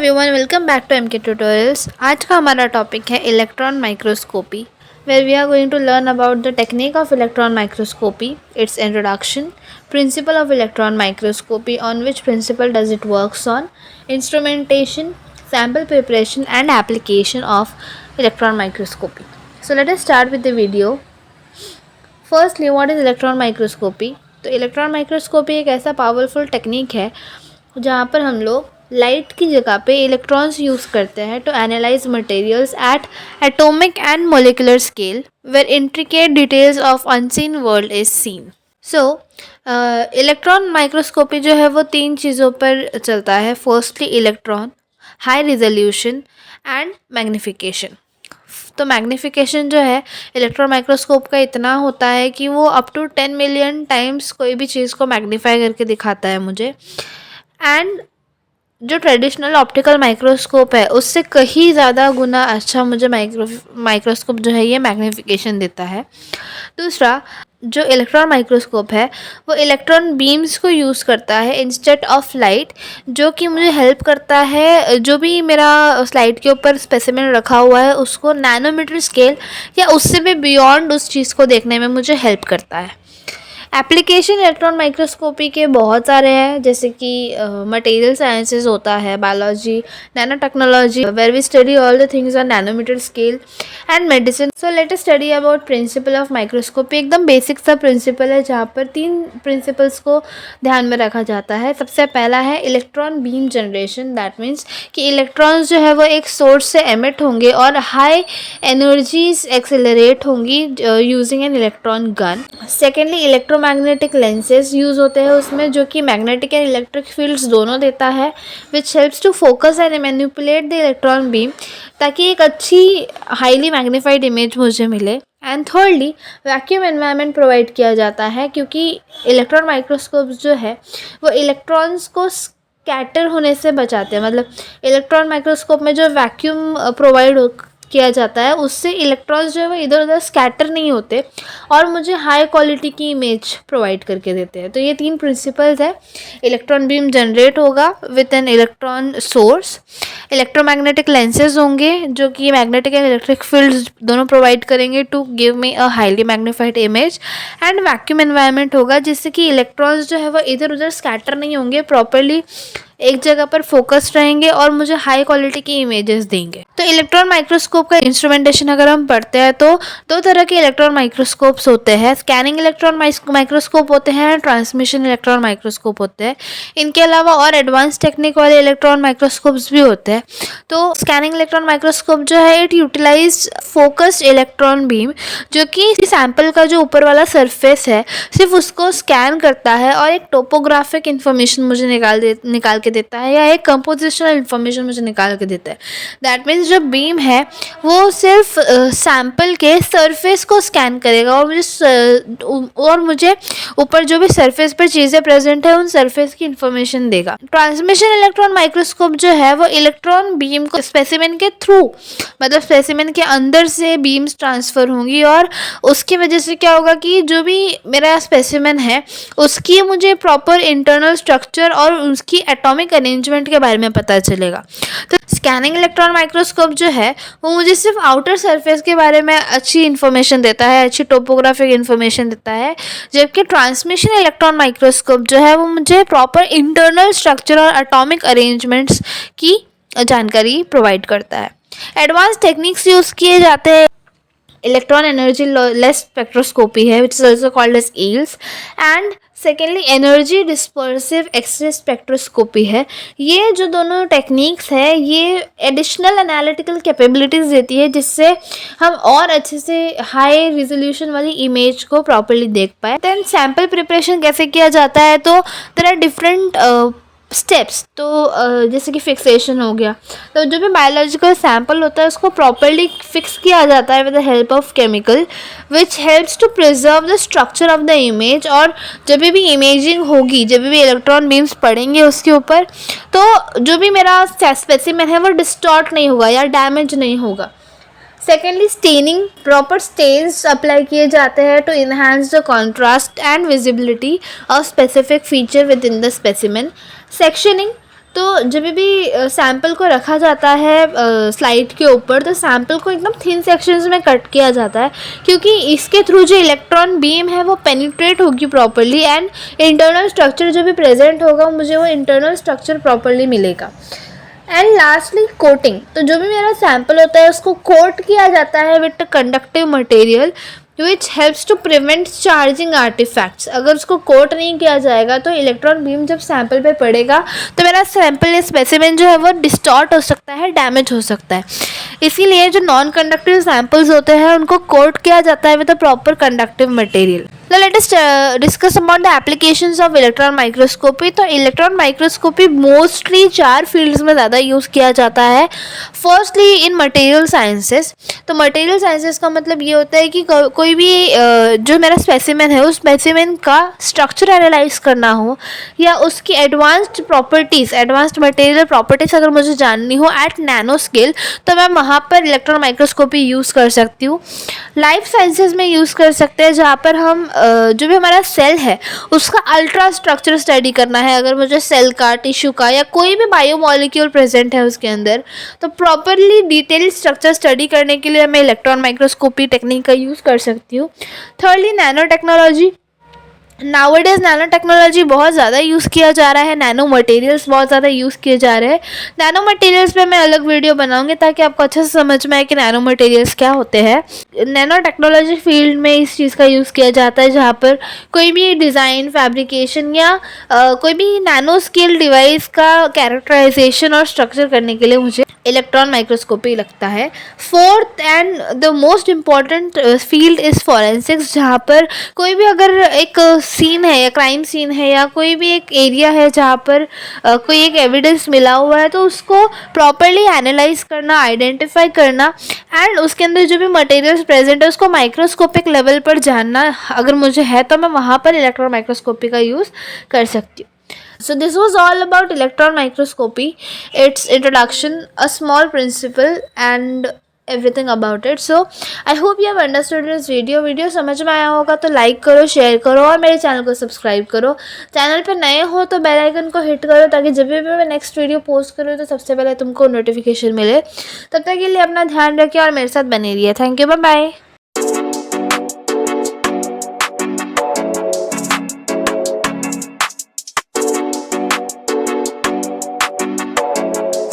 Everyone, welcome back to MK tutorials. आज का हमारा टॉपिक है electron microscopy, where we are going to learn about the technique of electron microscopy, its introduction, principle of electron microscopy, on which principle does it works on, instrumentation, sample preparation and application of electron microscopy. So let us start with the video. Firstly, what is electron microscopy? तो electron microscopy एक ऐसा powerful technique है जहाँ पर हम लोग light की जगह पे इलेक्ट्रॉन्स यूज़ करते हैं to analyse materials at atomic and molecular scale where intricate details of unseen world is seen. So electron microscopy जो है वो तीन चीज़ों पर चलता है. Firstly electron, high resolution and magnification. तो मैग्नीफिकेशन जो है इलेक्ट्रॉन माइक्रोस्कोप का इतना होता है कि वो अप टू 10 मिलियन टाइम्स कोई भी चीज़ को मैग्नीफाई करके दिखाता है मुझे. एंड जो ट्रेडिशनल ऑप्टिकल माइक्रोस्कोप है उससे कहीं ज़्यादा गुना अच्छा मुझे माइक्रोस्कोप जो है ये मैग्नीफिकेशन देता है. दूसरा, जो इलेक्ट्रॉन माइक्रोस्कोप है वो इलेक्ट्रॉन बीम्स को यूज़ करता है इंस्टेड ऑफ लाइट, जो कि मुझे हेल्प करता है जो भी मेरा स्लाइड के ऊपर स्पेसिमेन रखा हुआ है उसको नैनोमीटर स्केल या उससे भी बियॉन्ड उस चीज़ को देखने में मुझे हेल्प करता है. एप्लीकेशन इलेक्ट्रॉन माइक्रोस्कोपी के बहुत सारे हैं, जैसे कि मटेरियल साइंसेज होता है, biology, nano technology, where we study all the things on nanometre scale, and medicine. So let us study about principle of microscopy. एकदम बेसिक सा प्रिंसिपल है जहाँ पर तीन प्रिंसिपल्स को ध्यान में रखा जाता है. सबसे पहला है electron beam generation. That means कि इलेक्ट्रॉन्स जो है वो एक सोर्स से एमिट होंगे और हाई एनर्जीज एक्सेलरेट होंगी using an electron gun. Secondly electromagnetic lenses use होते हैं उसमें, जो कि मैग्नेटिक एंड इलेक्ट्रिक फील्ड्स दोनों देता है, which helps to focus and manipulate the electron beam ताकि एक अच्छी हाईली मैग्नीफाइड इमेज मुझे मिले. And thirdly vacuum environment provide किया जाता है, क्योंकि इलेक्ट्रॉन माइक्रोस्कोप जो है वो इलेक्ट्रॉन्स को स्कैटर होने से बचाते हैं. मतलब इलेक्ट्रॉन माइक्रोस्कोप में जो वैक्यूम प्रोवाइड किया जाता है उससे इलेक्ट्रॉन्स जो है वो इधर उधर स्कैटर नहीं होते और मुझे हाई क्वालिटी की इमेज प्रोवाइड करके देते हैं. तो ये तीन प्रिंसिपल्स है. इलेक्ट्रॉन बीम जनरेट होगा with an electron source, electromagnetic lenses होंगे जो कि मैग्नेटिक एंड इलेक्ट्रिक फील्ड्स दोनों प्रोवाइड करेंगे to give me a highly magnified image, and vacuum environment होगा जिससे कि इलेक्ट्रॉन्स जो है वो इधर उधर स्कैटर नहीं होंगे, प्रॉपरली एक जगह पर फोकस्ड रहेंगे और मुझे हाई क्वालिटी की इमेजेस देंगे. तो इलेक्ट्रॉन माइक्रोस्कोप का इंस्ट्रूमेंटेशन अगर हम पढ़ते हैं तो दो तरह के इलेक्ट्रॉन माइक्रोस्कोप्स होते हैं. स्कैनिंग इलेक्ट्रॉन माइक्रोस्कोप होते हैं, ट्रांसमिशन इलेक्ट्रॉन माइक्रोस्कोप होते हैं. इनके अलावा और एडवांस टेक्निक वाले इलेक्ट्रॉन माइक्रोस्कोप्स भी होते हैं. तो स्कैनिंग इलेक्ट्रॉन माइक्रोस्कोप जो है it utilise focused electron beam, जो कि सैंपल का जो ऊपर वाला सरफेस है सिर्फ उसको स्कैन करता है और एक टोपोग्राफिक इन्फॉर्मेशन मुझे निकाल के देता है या एक कंपोजिशनल इन्फॉर्मेशन मुझे निकाल के देता है. दैट मीन्स जो बीम है वो सिर्फ सैंपल के सरफेस को स्कैन करेगा और मुझे ऊपर जो भी सरफेस पर चीज़ें प्रेजेंट है उन सरफेस की इन्फॉर्मेशन देगा. ट्रांसमिशन इलेक्ट्रॉन माइक्रोस्कोप जो है वो इलेक्ट्रॉन बीम को स्पेसिमेन के थ्रू, मतलब स्पेसिमेन के अंदर से बीम्स ट्रांसफ़र होंगी और उसकी वजह से क्या होगा कि जो भी मेरा स्पेसिमेन है उसकी मुझे प्रॉपर इंटरनल स्ट्रक्चर और उसकी एटॉमिक अरेंजमेंट के बारे में पता चलेगा. तो स्कैनिंग इलेक्ट्रॉन माइक्रोस्कोप जो है वो मुझे सिर्फ आउटर सरफेस के बारे में अच्छी इन्फॉर्मेशन देता है, अच्छी टोपोग्राफिक इन्फॉर्मेशन देता है, जबकि ट्रांसमिशन इलेक्ट्रॉन माइक्रोस्कोप जो है वो मुझे प्रॉपर इंटरनल स्ट्रक्चर और एटॉमिक अरेंजमेंट्स की जानकारी प्रोवाइड करता है. एडवांस टेक्निक्स यूज़ किए जाते हैं. इलेक्ट्रॉन एनर्जी लेस स्पेक्ट्रोस्कोपी है, which is also called as EELS. And secondly energy dispersive X-ray spectroscopy है. ये जो दोनों टेक्निक्स है ये एडिशनल एनालिटिकल कैपेबिलिटीज़ देती है जिससे हम और अच्छे से हाई रिजोल्यूशन वाली इमेज को प्रॉपरली देख पाए. देन सैम्पल प्रिपरेशन कैसे किया जाता है, तो देयर आर डिफरेंट स्टेप्स. तो जैसे कि फिक्सेशन हो गया, तो जो भी बायोलॉजिकल सैंपल होता है उसको प्रॉपरली फिक्स किया जाता है with the help of chemical, which helps to preserve the structure of the image. और जब भी इमेजिंग होगी, जब भी इलेक्ट्रॉन बीम्स पड़ेंगे उसके ऊपर, तो जो भी मेरा स्पेसिमेन है वो डिस्टॉर्ट नहीं होगा या डैमेज नहीं होगा. Secondly staining, proper stains apply किए जाते हैं to enhance the contrast and visibility of specific feature within the specimen. Sectioning, तो जब भी सैंपल को रखा जाता है स्लाइड के ऊपर, तो सैंपल को एकदम थिन सेक्शंस में कट किया जाता है, क्योंकि इसके थ्रू जो इलेक्ट्रॉन बीम है वो पेनिट्रेट होगी प्रॉपरली, एंड इंटरनल स्ट्रक्चर जो भी प्रेजेंट होगा मुझे वो इंटरनल स्ट्रक्चर प्रॉपरली मिलेगा। एंड लास्टली कोटिंग, तो जो भी मेरा सैंपल होता है उसको कोट किया जाता है with conductive material which helps to prevent charging artefacts. अगर उसको कोट नहीं किया जाएगा तो इलेक्ट्रॉन बीम जब सैंपल पे पड़ेगा तो मेरा सैंपल या स्पेसिमेन जो है वो डिस्टॉर्ट हो सकता है, डैमेज हो सकता है। इसीलिए जो नॉन कंडक्टिव सैंपल्स होते हैं उनको कोट किया जाता है with a proper conductive material. Now let us discuss about the applications of electron microscopy। तो इलेक्ट्रॉन माइक्रोस्कोपी मोस्टली 4 फील्ड्स में ज़्यादा यूज़ किया जाता है। फर्स्टली इन मटेरियल साइंसेस। तो मटेरियल साइंसेस का मतलब ये होता है कि कोई भी जो मेरा स्पेसिमेन है उस स्पेसिमेन का स्ट्रक्चर एनालाइज करना हो, या उसकी advanced properties, advanced material properties अगर मुझे जाननी हो एट नैनो स्केल, तो मैं वहाँ पर इलेक्ट्रॉन माइक्रोस्कोपी यूज़ कर सकती हूँ। लाइफ साइंसेज में यूज़ कर सकते हैं, जहाँ पर हम जो भी हमारा सेल है उसका अल्ट्रा स्ट्रक्चर स्टडी करना है। अगर मुझे सेल का, टिश्यू का या कोई भी बायोमॉलिक्यूल प्रेजेंट है उसके अंदर, तो प्रॉपरली डिटेल्ड स्ट्रक्चर स्टडी करने के लिए मैं इलेक्ट्रॉन माइक्रोस्कोपी टेक्निक का यूज़ कर सकती हूँ। Thirdly nano technology. Nowadays nano technology बहुत ज़्यादा यूज़ किया जा रहा है, नैनो मटेरियल्स बहुत ज़्यादा यूज़ किए जा रहे हैं। नैनो मटेरियल्स पे मैं अलग वीडियो बनाऊंगी ताकि आपको अच्छे से समझ में आए कि नैनो मटेरियल्स क्या होते हैं। नैनो टेक्नोलॉजी फील्ड में इस चीज़ का यूज़ किया जाता है जहाँ पर कोई भी डिज़ाइन, फैब्रिकेशन या कोई भी नैनो स्केल डिवाइस का कैरेक्टराइजेशन और स्ट्रक्चर करने के लिए मुझे इलेक्ट्रॉन माइक्रोस्कोपी लगता है। Fourth and the most important field is forensics, जहाँ पर कोई भी अगर एक सीन है या क्राइम सीन है या कोई भी एक एरिया है जहाँ पर कोई एक एविडेंस मिला हुआ है, तो उसको प्रॉपरली एनालाइज करना, आइडेंटिफाई करना, एंड उसके अंदर जो भी मटेरियल्स प्रेजेंट है उसको माइक्रोस्कोपिक लेवल पर जानना अगर मुझे है, तो मैं वहाँ पर इलेक्ट्रॉन माइक्रोस्कोपी का यूज़ कर सकती हूँ। So this was all about electron microscopy, its introduction, a small principle and everything about it. So I hope you have understood this video. Video समझ में आया होगा तो लाइक करो, शेयर करो और मेरे चैनल को सब्सक्राइब करो। चैनल पे नए हो तो बेल आइकन को हिट करो ताकि जब भी मैं नेक्स्ट वीडियो पोस्ट करूँ तो सबसे पहले तुमको नोटिफिकेशन मिले। तब तक के लिए अपना ध्यान रखिए और मेरे साथ बने रहिए। Thank you, bye bye.